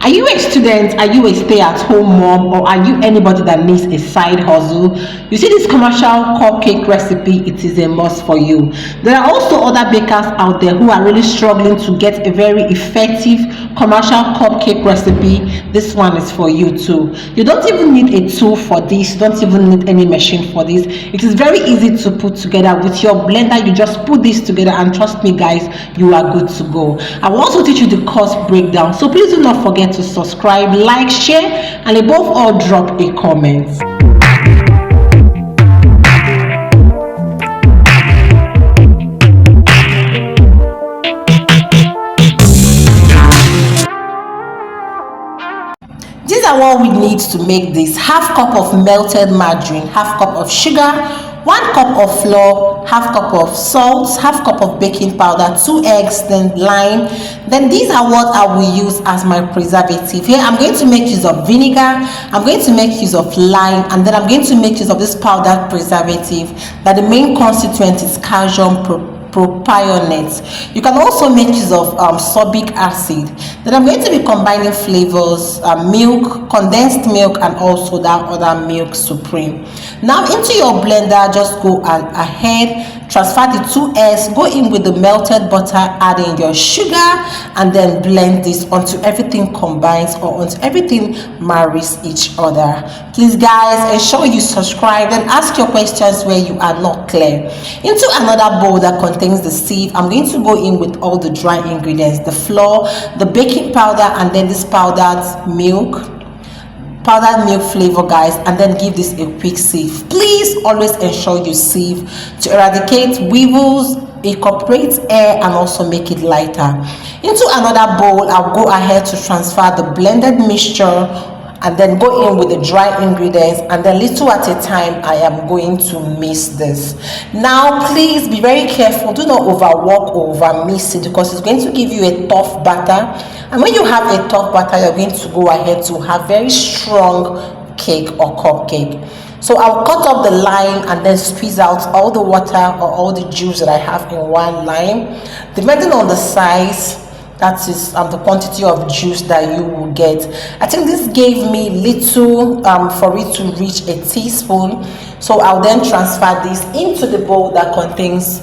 Are you a student? Are you a stay-at-home mom? Or are you anybody that needs a side hustle? You see this commercial cupcake recipe, it is a must for you. There are also other bakers out there who are really struggling to get a very effective commercial cupcake recipe. This one is for you too. You don't even need a tool for this. You don't even need any machine for this. It is very easy to put together with your blender. You just put this together and trust me guys, you are good to go. I will also teach you the cost breakdown, so please do not forget to subscribe, like, share, and above all drop a comment. These are what we need to make this: half cup of melted margarine, half cup of sugar, 1 cup of flour, half cup of salt, half cup of baking powder, 2 eggs, then lime. Then these are what I will use as my preservative. Here I'm going to make use of vinegar, I'm going to make use of lime, and then I'm going to make use of this powdered preservative that the main constituent is calcium propionate. You can also make use of sorbic acid. Then I'm going to be combining flavors, milk, condensed milk, and also that other milk supreme. Now into your blender, just go ahead, transfer the 2 eggs, go in with the melted butter, add in your sugar, and then blend this until everything combines or until everything marries each other. Please guys, ensure you subscribe and ask your questions where you are not clear. Into another bowl that contains the sieve, I'm going to go in with all the dry ingredients: the flour, the baking powder, and then this powdered milk flavor guys, and then give this a quick sieve. Please always ensure you sieve to eradicate weevils, incorporate air, and also make it lighter. Into another bowl, I'll go ahead to transfer the blended mixture and then go in with the dry ingredients, and then little at a time I am going to mix this. Now please be very careful, do not overwork or over mix it, because it's going to give you a tough batter, and when you have a tough batter, you're going to go ahead to have very strong cake or cupcake. So I'll cut up the lime and then squeeze out all the water or all the juice that I have in one lime, depending on the size. That is the quantity of juice that you will get. I think this gave me little for it to reach a teaspoon. So I'll then transfer this into the bowl that contains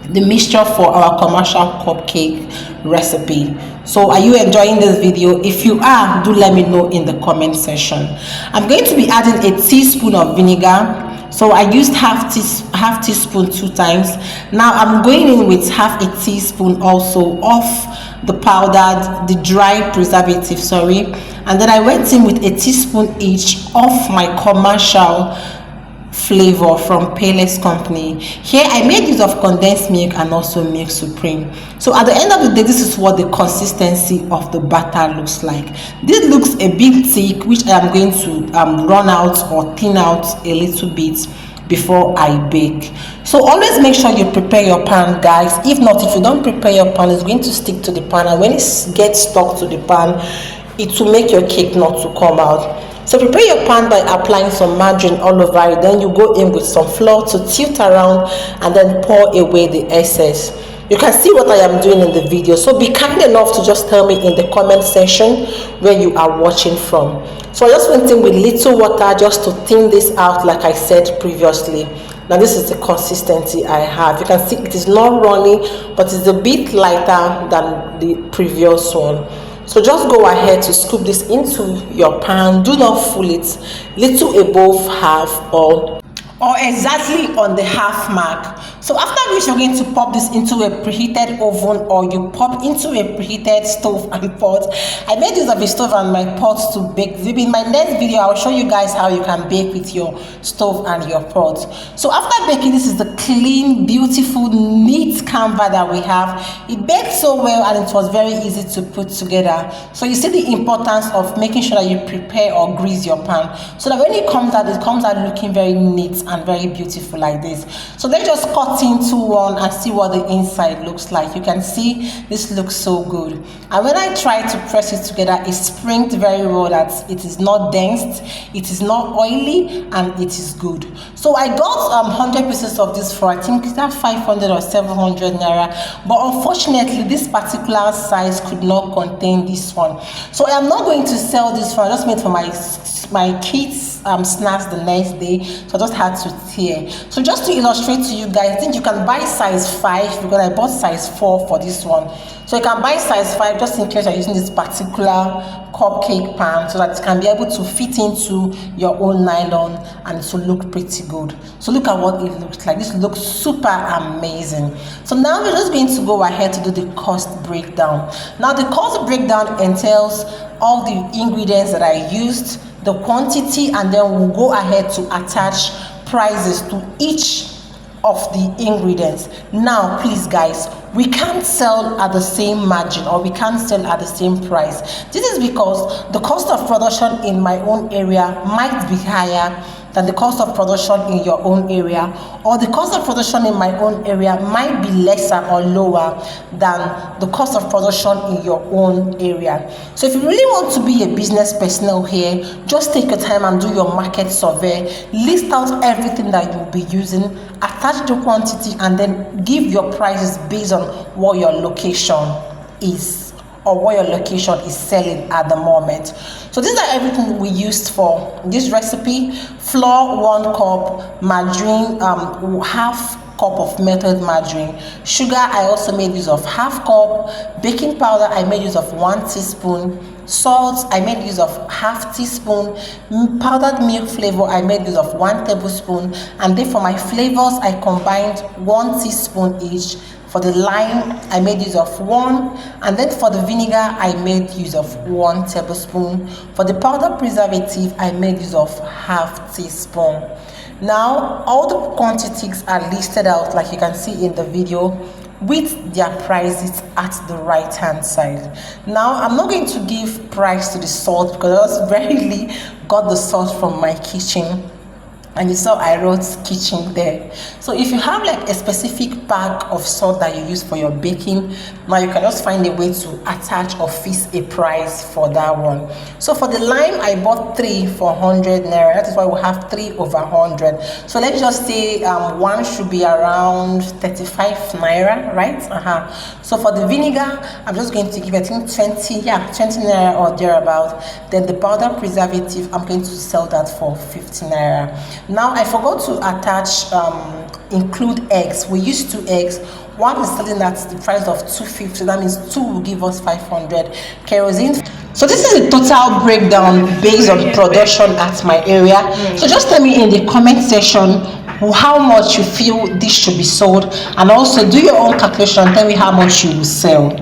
the mixture for our commercial cupcake recipe. So are you enjoying this video? If you are, do let me know in the comment section. I'm going to be adding a teaspoon of vinegar. So I used half teaspoon 2 times. Now I'm going in with half a teaspoon also of the powdered, the dry preservative, and then I went in with a teaspoon each of my commercial Flavour from Payless company. Here I made use of condensed milk and also milk supreme. So at the end of the day, this is what the consistency of the batter looks like. This looks a bit thick, which I am going to run out or thin out a little bit before I bake. So always make sure you prepare your pan guys. If not, if you don't prepare your pan, it's going to stick to the pan, and when it gets stuck to the pan, it will make your cake not to come out. So prepare your pan by applying some margarine all over it. Then you go in with some flour to tilt around and then pour away the excess. You can see what I am doing in the video, so be kind enough to just tell me in the comment section where you are watching from. So I just went in with little water just to thin this out, like I said previously. Now this is the consistency I have. You can see it is not runny, but it's a bit lighter than the previous one. So just go ahead to scoop this into your pan. Do not fool it, little above half or exactly on the half mark. So after which you're going to pop this into a preheated oven, or you pop into a preheated stove and pot. I made use of a stove and my pot to bake. Maybe in my next video I'll show you guys how you can bake with your stove and your pot. So after baking, this is the clean, beautiful, neat canvas that we have. It baked so well and it was very easy to put together. So you see the importance of making sure that you prepare or grease your pan, so that when it comes out looking very neat and very beautiful like this. So let's just cut cut into one and see what the inside looks like. You can see this looks so good, and when I try to press it together, it springs very well, that it is not dense, it is not oily, and it is good. So I got 100 pieces of this for, I think, either 500 or 700 naira, but unfortunately this particular size could not contain this one, so I am not going to sell this one. I just made for my kids snacks the next day, so I just had to tear. So just to illustrate to you guys, I think you can buy size 5 because I bought size 4 for this one. So you can buy size 5 just in case you're using this particular cupcake pan, so that it can be able to fit into your own nylon and to look pretty good. So look at what it looks like. This looks super amazing. So now we're just going to go ahead to do the cost breakdown. Now the cost breakdown entails all the ingredients that I used, the quantity, and then we'll go ahead to attach prices to each of the ingredients. Now please guys, we can't sell at the same margin, or we can't sell at the same price. This is because the cost of production in my own area might be higher than the cost of production in your own area, or the cost of production in my own area might be lesser or lower than the cost of production in your own area. So if you really want to be a business personnel here, just take your time and do your market survey, list out everything that you'll be using, attach the quantity, and then give your prices based on what your location is, or what your location is selling at the moment. So these are everything we used for this recipe: flour 1 cup, margarine half cup of melted margarine, sugar I also made use of half cup, baking powder I made use of 1 teaspoon, salt I made use of half teaspoon, powdered milk flavor I made use of 1 tablespoon, and then for my flavors I combined 1 teaspoon each. For the lime, I made use of 1, and then for the vinegar, I made use of 1 tablespoon. For the powder preservative, I made use of half teaspoon. Now, all the quantities are listed out like you can see in the video, with their prices at the right hand side. Now, I'm not going to give price to the salt because I just rarely got the salt from my kitchen. And you saw I wrote kitchen there. So if you have like a specific pack of salt that you use for your baking, now you can just find a way to attach or fix a price for that one. So for the lime, I bought 3 for 100 naira. That is why we have 3 over 100. So let's just say one should be around 35 naira, right? So for the vinegar, I'm just going to give, I think 20 naira or thereabout. Then the powder preservative, I'm going to sell that for 50 naira. Now I forgot to attach include eggs. We use 2 eggs. One is selling at the price of 250, that means 2 will give us 500. Kerosene. So this is a total breakdown based on production at my area. So just tell me in the comment section how much you feel this should be sold, and also do your own calculation and tell me how much you will sell.